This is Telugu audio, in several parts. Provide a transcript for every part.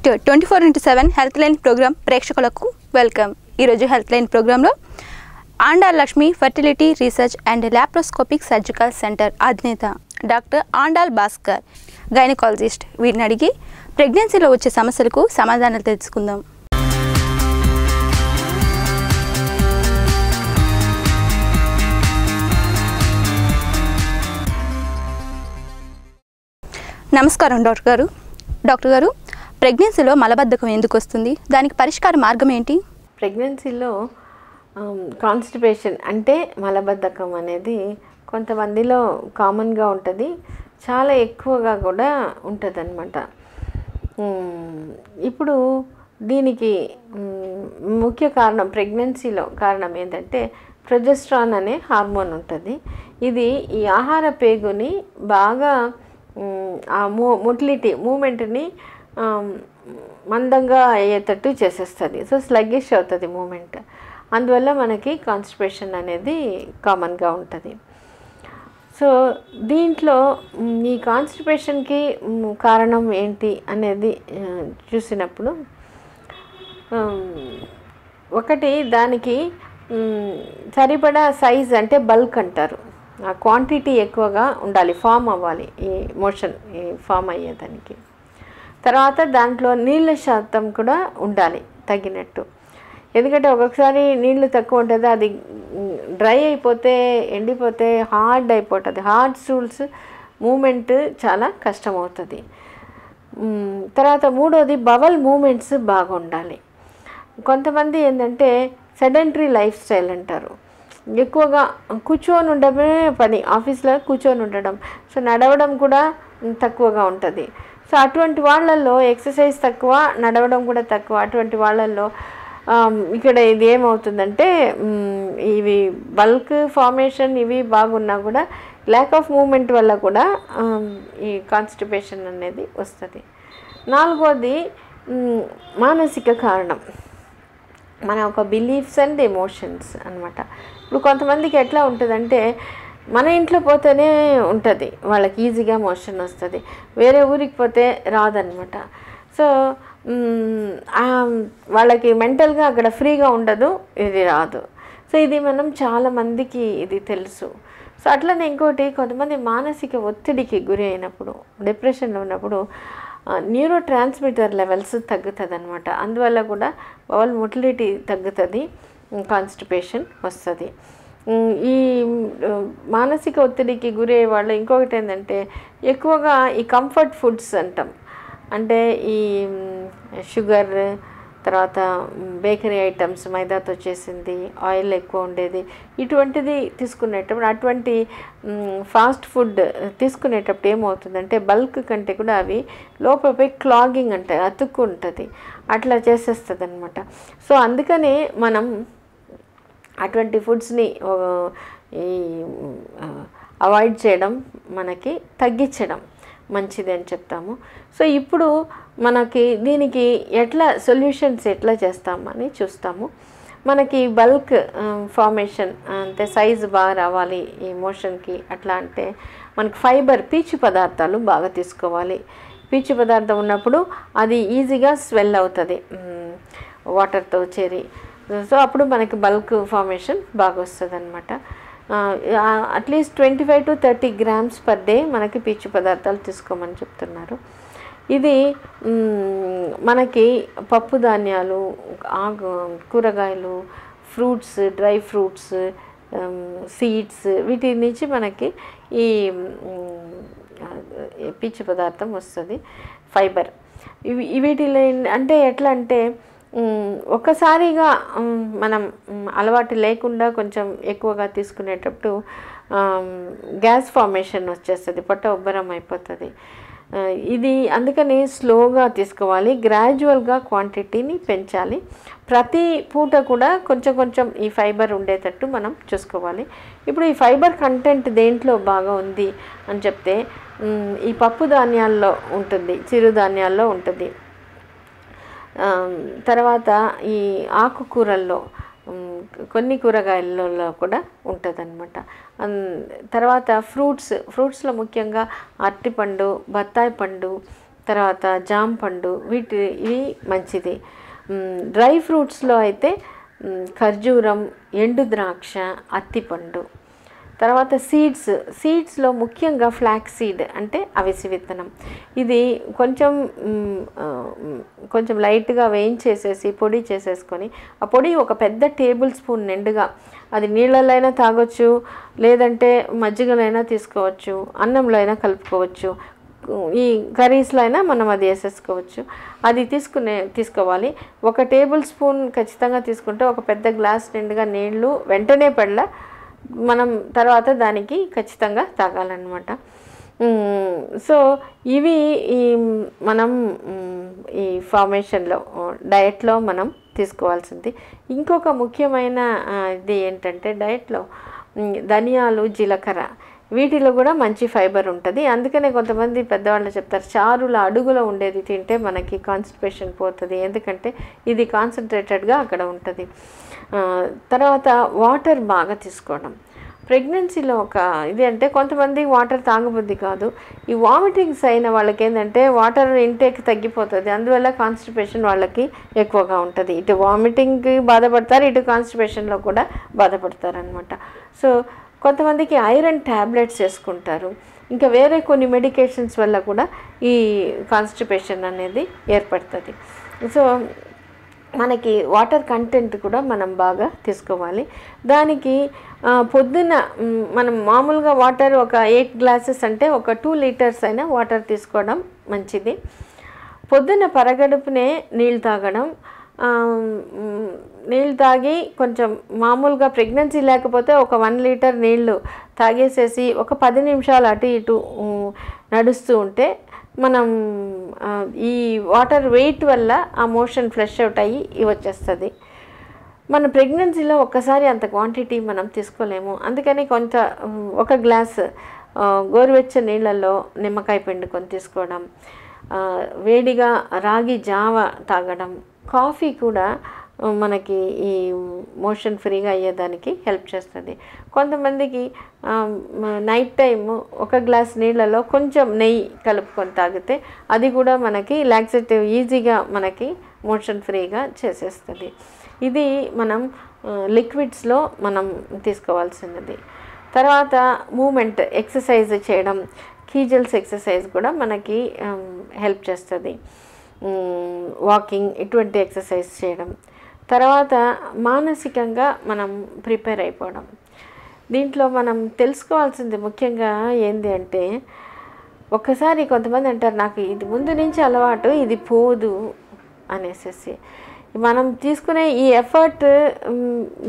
Back to 24/7 health line programme ప్రేక్షకులకు వెల్కమ్. ఈరోజు హెల్త్ లైన్ ప్రోగ్రాంలో Andal Lakshmi fertility research and laparoscopic surgical centre అధినేత డాక్టర్ ఆండాల్ భాస్కర్, గైనకాలజిస్ట్, వీరిని అడిగి ప్రెగ్నెన్సీలో వచ్చే సమస్యలకు సమాధానాలు తెలుసుకుందాం. నమస్కారం డాక్టర్ గారు, ప్రెగ్నెన్సీలో మలబద్ధకం ఎందుకు వస్తుంది? దానికి పరిష్కార మార్గం ఏంటి? ప్రెగ్నెన్సీలో కాన్స్టిపేషన్ అంటే మలబద్ధకం అనేది కొంతమందిలో కామన్గా ఉంటుంది, చాలా ఎక్కువగా కూడా ఉంటుంది అన్నమాట. ఇప్పుడు దీనికి ముఖ్య కారణం, ప్రెగ్నెన్సీలో కారణం ఏంటంటే ప్రొజెస్ట్రాన్ అనే హార్మోన్ ఉంటుంది. ఇది ఈ ఆహార పేగుని బాగా ఆ మొటిలిటీ మూమెంట్ని మందంగా అయ్యేటట్టు చేసేస్తుంది. సో స్లగ్గిష్ అవుతుంది మూమెంట్. అందువల్ల మనకి కాన్స్టిపేషన్ అనేది కామన్గా ఉంటుంది. సో దీంట్లో ఈ కాన్స్టిపేషన్కి కారణం ఏంటి అనేది చూసినప్పుడు, ఒకటి దానికి సరిపడా సైజ్ అంటే బల్క్ అంటారు, ఆ క్వాంటిటీ ఎక్కువగా ఉండాలి, ఫామ్ అవ్వాలి, ఈ మోషన్ ఫామ్ అయ్యేదానికి. తర్వాత దాంట్లో నీళ్ళ శాతం కూడా ఉండాలి తగినట్టు. ఎందుకంటే ఒక్కొక్కసారి నీళ్ళు తక్కువ ఉంటుంది, అది డ్రై అయిపోతే ఎండిపోతే హార్డ్ అయిపోతుంది, హార్డ్ స్టూల్స్ మూమెంట్ చాలా కష్టమవుతుంది. తర్వాత మూడోది బవల్ మూమెంట్స్ బాగా ఉండాలి. కొంతమంది ఏంటంటే సెడెంటరీ లైఫ్ స్టైల్ అంటారు, ఎక్కువగా కూర్చొని ఉండడమే పని, ఆఫీస్లో కూర్చొని ఉండడం, సో నడవడం కూడా తక్కువగా ఉంటుంది. సో అటువంటి వాళ్ళల్లో ఎక్సర్సైజ్ తక్కువ, నడవడం కూడా తక్కువ. అటువంటి వాళ్ళల్లో ఇక్కడ ఇది ఏమవుతుందంటే, ఇవి బల్క్ ఫార్మేషన్ ఇవి బాగున్నా కూడా ల్యాక్ ఆఫ్ మూమెంట్ వల్ల కూడా ఈ కాన్స్టిపేషన్ అనేది వస్తుంది. నాలుగోది మానసిక కారణం, మన ఒక బిలీఫ్స్ అండ్ ఎమోషన్స్ అన్నమాట. ఇప్పుడు కొంతమందికి ఎట్లా ఉంటుందంటే, మన ఇంట్లో పోతేనే ఉంటుంది వాళ్ళకి ఈజీగా మోషన్ వస్తుంది, వేరే ఊరికి పోతే రాదనమాట. సో వాళ్ళకి మెంటల్గా అక్కడ ఫ్రీగా ఉండదు, ఇది రాదు. సో ఇది మనం చాలామందికి ఇది తెలుసు. సో అట్లనే ఇంకోటి, కొంతమంది మానసిక ఒత్తిడికి గురి అయినప్పుడు, డిప్రెషన్లో ఉన్నప్పుడు న్యూరో ట్రాన్స్మిటర్ లెవెల్స్ తగ్గుతుంది అనమాట. అందువల్ల కూడా బవల్ మొటిలిటీ తగ్గుతుంది, కాన్స్టిపేషన్ వస్తుంది. ఈ మానసిక ఒత్తిడికి గురి అయ్యే వాళ్ళు ఇంకొకటి ఏంటంటే, ఎక్కువగా ఈ కంఫర్ట్ ఫుడ్స్ అంటాం, అంటే ఈ షుగర్, తర్వాత బేకరీ ఐటమ్స్, మైదాతో చేసింది, ఆయిల్ ఎక్కువ ఉండేది, ఇటువంటిది తీసుకునేటప్పుడు, అటువంటి ఫాస్ట్ ఫుడ్ తీసుకునేటప్పుడు ఏమవుతుందంటే బల్క్ కంటే కూడా అవి లోపలిపై క్లాగింగ్ అంటే అతుక్కు ఉంటుంది, అట్లా చేసేస్తుంది అనమాట. సో అందుకనే మనం అటువంటి ఫుడ్స్ని అవాయిడ్ చేయడం, మనకి తగ్గించడం మంచిది అని చెప్తాము. సో ఇప్పుడు మనకి దీనికి ఎట్లా సొల్యూషన్స్ ఎట్లా చేస్తామని చూస్తాము. మనకి బల్క్ ఫార్మేషన్ అంటే సైజు బాగా రావాలి ఈ మోషన్కి, అట్లా అంటే మనకి ఫైబర్, పీచు పదార్థాలు బాగా తీసుకోవాలి. పీచు పదార్థం ఉన్నప్పుడు అది ఈజీగా స్వెల్ అవుతుంది వాటర్తో చేరి. సో అప్పుడు మనకి బల్క్ ఫార్మేషన్ బాగా వస్తుంది అనమాట. At least 25 to 30 grams per day మనకి పీచు పదార్థాలు తీసుకోమని చెప్తున్నారు. ఇది మనకి పప్పు ధాన్యాలు, కూరగాయలు, ఫ్రూట్స్, డ్రై ఫ్రూట్స్, సీడ్స్, వీటి నుంచి మనకి ఈ పీచు పదార్థం వస్తుంది, ఫైబర్. వీటిలో అంటే ఎట్లా అంటే, ఒక్కసారిగా మనం అలవాటు లేకుండా కొంచెం ఎక్కువగా తీసుకునేటప్పుడు గ్యాస్ ఫార్మేషన్ వచ్చేస్తుంది, పొట్ట ఉబ్బరం అయిపోతుంది. ఇది అందుకని స్లోగా తీసుకోవాలి, గ్రాడ్యువల్గా క్వాంటిటీని పెంచాలి. ప్రతి పూట కూడా కొంచెం కొంచెం ఈ ఫైబర్ ఉండేటట్టు మనం చూసుకోవాలి. ఇప్పుడు ఈ ఫైబర్ కంటెంట్ దేంట్లో బాగా ఉంది అని చెప్తే, ఈ పప్పు ధాన్యాల్లో ఉంటుంది, చిరుధాన్యాల్లో ఉంటుంది, తర్వాత ఈ ఆకుకూరల్లో, కొన్ని కూరగాయలలో కూడా ఉంటుంది అన్నమాట. తర్వాత ఫ్రూట్స్లో ముఖ్యంగా అరటిపండు, బత్తాయి పండు, తర్వాత జామ పండు, ఇవి మంచిది. డ్రై ఫ్రూట్స్లో అయితే ఖర్జూరం, ఎండు ద్రాక్ష, అత్తిపండు. తర్వాత సీడ్స్లో ముఖ్యంగా ఫ్లాక్స్ సీడ్ అంటే అవిసె విత్తనం. ఇది కొంచెం లైట్గా వేయించేసేసి పొడి చేసేసుకొని, ఆ పొడి ఒక పెద్ద టేబుల్ స్పూన్ నిండుగా, అది నీళ్ళలో అయినా తాగొచ్చు, లేదంటే మజ్జిగలైనా తీసుకోవచ్చు, అన్నంలో అయినా కలుపుకోవచ్చు, ఈ కర్రీస్లో అయినా మనం అది వేసేసుకోవచ్చు. అది తీసుకోవాలి. ఒక టేబుల్ స్పూన్ ఖచ్చితంగా తీసుకుంటే ఒక పెద్ద గ్లాస్ నిండుగా నీళ్ళు వెంటనే పడలా, మనం తర్వాత దానికి ఖచ్చితంగా తాగాలన్నమాట. సో ఇవి మనం ఈ ఫార్మేషన్లో డయట్లో మనం తీసుకోవాల్సింది. ఇంకొక ముఖ్యమైన ఇది ఏంటంటే డయట్లో ధనియాలు, జీలకర్ర, వీటిలో కూడా మంచి ఫైబర్ ఉంటుంది. అందుకనే కొంతమంది పెద్దవాళ్ళు చెప్తారు చారుల అడుగులో ఉండేది తింటే మనకి కాన్స్టిపేషన్ పోతుంది, ఎందుకంటే ఇది కాన్సన్ట్రేటెడ్గా అక్కడ ఉంటుంది. తర్వాత వాటర్ బాగా తీసుకోవడం. ప్రెగ్నెన్సీలో ఒక ఇది అంటే కొంతమంది వాటర్ తాగబుద్ధి కాదు. ఈ వామిటింగ్స్ అయిన వాళ్ళకి ఏంటంటే వాటర్ ఇంటేక్ తగ్గిపోతుంది, అందువల్ల కాన్స్టిపేషన్ వాళ్ళకి ఎక్కువగా ఉంటుంది. ఇటు వామిటింగ్కి బాధపడతారు, ఇటు కాన్స్టిపేషన్లో కూడా బాధపడతారు అనమాట. సో కొంతమందికి ఐరన్ ట్యాబ్లెట్స్ వేసుకుంటారు. ఇంకా వేరే కొన్ని మెడికేషన్స్ వల్ల కూడా ఈ కాన్స్టిపేషన్ అనేది ఏర్పడుతుంది. సో మనకి వాటర్ కంటెంట్ కూడా మనం బాగా తీసుకోవాలి. దానికి పొద్దున్న మనం మామూలుగా వాటర్ ఒక 8 గ్లాసెస్ అంటే ఒక 2 లీటర్స్ అయినా వాటర్ తీసుకోవడం మంచిది. పొద్దున్న పరగడుపునే నీళ్ళు తాగడం, నీళ్ళు తాగి కొంచెం మామూలుగా ప్రెగ్నెన్సీ లేకపోతే ఒక 1 లీటర్ నీళ్ళు తాగేసేసి ఒక 10 నిమిషాలు అటు ఇటు నడుస్తూ ఉంటే మనం ఈ వాటర్ వెయిట్ వల్ల ఆ మోషన్ ఫ్లష్ అవుట్ అయ్యి వచ్చేస్తుంది. మన ప్రెగ్నెన్సీలో ఒక్కసారి అంత క్వాంటిటీ మనం తీసుకోలేము. అందుకని ఒక గ్లాస్ గోరువెచ్చని నీళ్ళల్లో నిమ్మకాయ పిండుకొని తీసుకోవడం, వేడిగా రాగి జావ తాగడం, కాఫీ కూడా మనకి ఈ మోషన్ ఫ్రీగా అయ్యేదానికి హెల్ప్ చేస్తుంది. కొంతమందికి నైట్ టైం ఒక గ్లాస్ నీళ్ళలో కొంచెం నెయ్యి కలుపుకొని తాగితే అది కూడా మనకి లాక్సేటివ్ ఈజీగా మనకి మోషన్ ఫ్రీగా చేసేస్తుంది. ఇది మనం లిక్విడ్స్లో మనం తీసుకోవాల్సినది. తర్వాత మూమెంట్, ఎక్సర్సైజ్ చేయడం, కీజల్స్ ఎక్సర్సైజ్ కూడా మనకి హెల్ప్ చేస్తుంది. వాకింగ్, ఇటువంటి ఎక్సర్సైజ్ చేయడం. తర్వాత మానసికంగా మనం ప్రిపేర్ అయిపోవడం. దీంట్లో మనం తెలుసుకోవాల్సింది ముఖ్యంగా ఏంటి అంటే, ఒక్కసారి కొంతమంది అంటారు నాకు ఇది ముందు నుంచి అలవాటు, ఇది పోదు అనేసి. మనం తీసుకునే ఈ ఎఫర్ట్,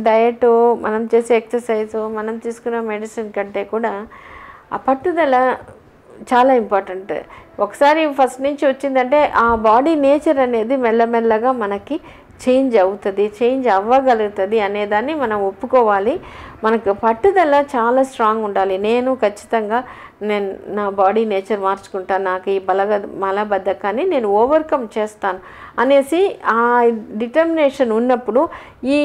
డయటు, మనం చేసే ఎక్సర్సైజు, మనం తీసుకునే మెడిసిన్ కంటే కూడా ఆ పట్టుదల చాలా ఇంపార్టెంట్. ఒకసారి ఫస్ట్ నుంచి వచ్చిందంటే ఆ బాడీ నేచర్ అనేది మెల్లమెల్లగా మనకి చేంజ్ అవుతుంది, చేంజ్ అవ్వగలుగుతుంది అనేదాన్ని మనం ఒప్పుకోవాలి. మనకు పట్టుదల చాలా స్ట్రాంగ్ ఉండాలి. ఖచ్చితంగా నా బాడీ నేచర్ మార్చుకుంటాను, నాకు ఈ మలబద్ధకాన్ని నేను ఓవర్కమ్ చేస్తాను అనేసి ఆ డిటర్మినేషన్ ఉన్నప్పుడు ఈ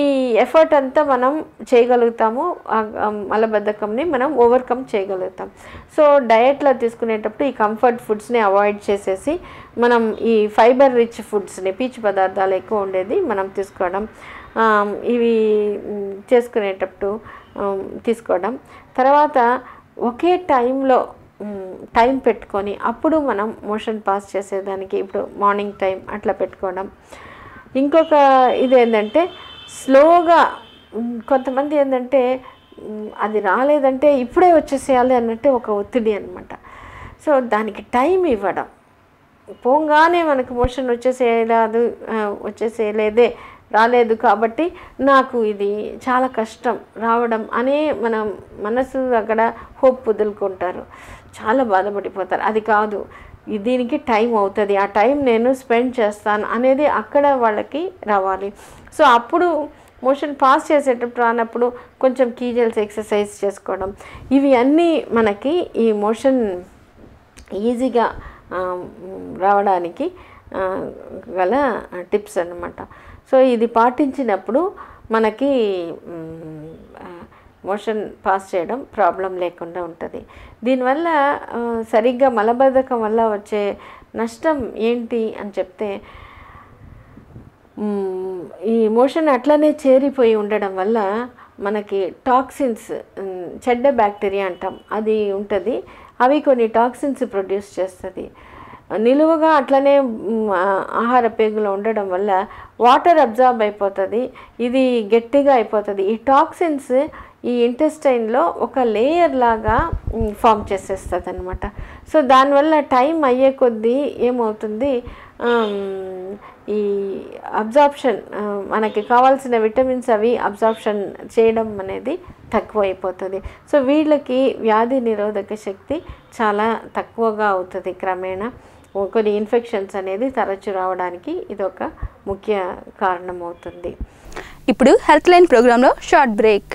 ఎఫర్ట్ అంతా మనం చేయగలుగుతాము, మలబద్ధకంని మనం ఓవర్కమ్ చేయగలుగుతాం. సో డయట్లో తీసుకునేటప్పుడు ఈ కంఫర్ట్ ఫుడ్స్ని అవాయిడ్ చేసేసి మనం ఈ ఫైబర్ రిచ్ ఫుడ్స్ని, పీచు పదార్థాలు ఎక్కువ ఉండేది మనం తీసుకోవడం, ఇవి చేసుకునేటప్పుడు తీసుకోవడం. తర్వాత ఒకే టైంలో టైం పెట్టుకొని అప్పుడు మనం మోషన్ పాస్ చేసేదానికి ఇప్పుడు మార్నింగ్ టైం అట్లా పెట్టుకోవడం. ఇంకొక ఇది ఏంటంటే స్లోగా, కొంతమంది ఏంటంటే అది రాలేదంటే ఇప్పుడే వచ్చేసేయాలి అన్నట్టు ఒక ఒత్తిడి అనమాట. సో దానికి టైం ఇవ్వడం, పోగానే మనకు మోషన్ వచ్చేసేయలేదే, రాలేదు కాబట్టి నాకు ఇది చాలా కష్టం రావడం అనే మన మనసు అక్కడ హోప్ వదులుకుంటారు, చాలా బాధపడిపోతారు. అది కాదు, దీనికి టైం అవుతుంది, ఆ టైం నేను స్పెండ్ చేస్తాను అనేది అక్కడ వాళ్ళకి రావాలి. సో అప్పుడు మోషన్ పాస్ చేసేటప్పుడు రానప్పుడు కొంచెం కీజల్స్ ఎక్సర్సైజ్ చేసుకోవడం, ఇవి అన్నీ మనకి ఈ మోషన్ ఈజీగా రావడానికి గల టిప్స్ అన్నమాట. సో ఇది పాటించినప్పుడు మనకి మోషన్ పాస్ చేయడం ప్రాబ్లం లేకుండా ఉంటుంది. దీనివల్ల సరిగ్గా మలబద్ధకం వల్ల వచ్చే నష్టం ఏంటి అని చెప్తే ఈ మోషన్ అట్లనే చేరిపోయి ఉండడం వల్ల మనకి టాక్సిన్స్, చెడ్డ బ్యాక్టీరియా అంటాం, అది ఉంటుంది. అవి కొన్ని టాక్సిన్స్ ప్రొడ్యూస్ చేస్తుంది. నిలువుగా అట్లనే ఆహార పేగులో ఉండడం వల్ల వాటర్ అబ్జార్బ్ అయిపోతుంది, ఇది గట్టిగా అయిపోతుంది. ఈ టాక్సిన్స్ ఈ ఇంటెస్టైన్లో ఒక లేయర్ లాగా ఫామ్ చేసేస్తుంది అనమాట. సో దానివల్ల టైం అయ్యే కొద్దీ ఏమవుతుంది, ఈ అబ్జార్ప్షన్, మనకి కావాల్సిన విటమిన్స్ అవి అబ్జార్ప్షన్ చేయడం అనేది తక్కువ అయిపోతుంది. సో వీళ్ళకి వ్యాధి నిరోధక శక్తి చాలా తక్కువగా అవుతుంది. క్రమేణా కొన్ని ఇన్ఫెక్షన్స్ అనేది తరచు రావడానికి ఇదొక ముఖ్య కారణం అవుతుంది. ఇప్పుడు హెల్త్ లైన్ ప్రోగ్రాంలో షార్ట్ బ్రేక్.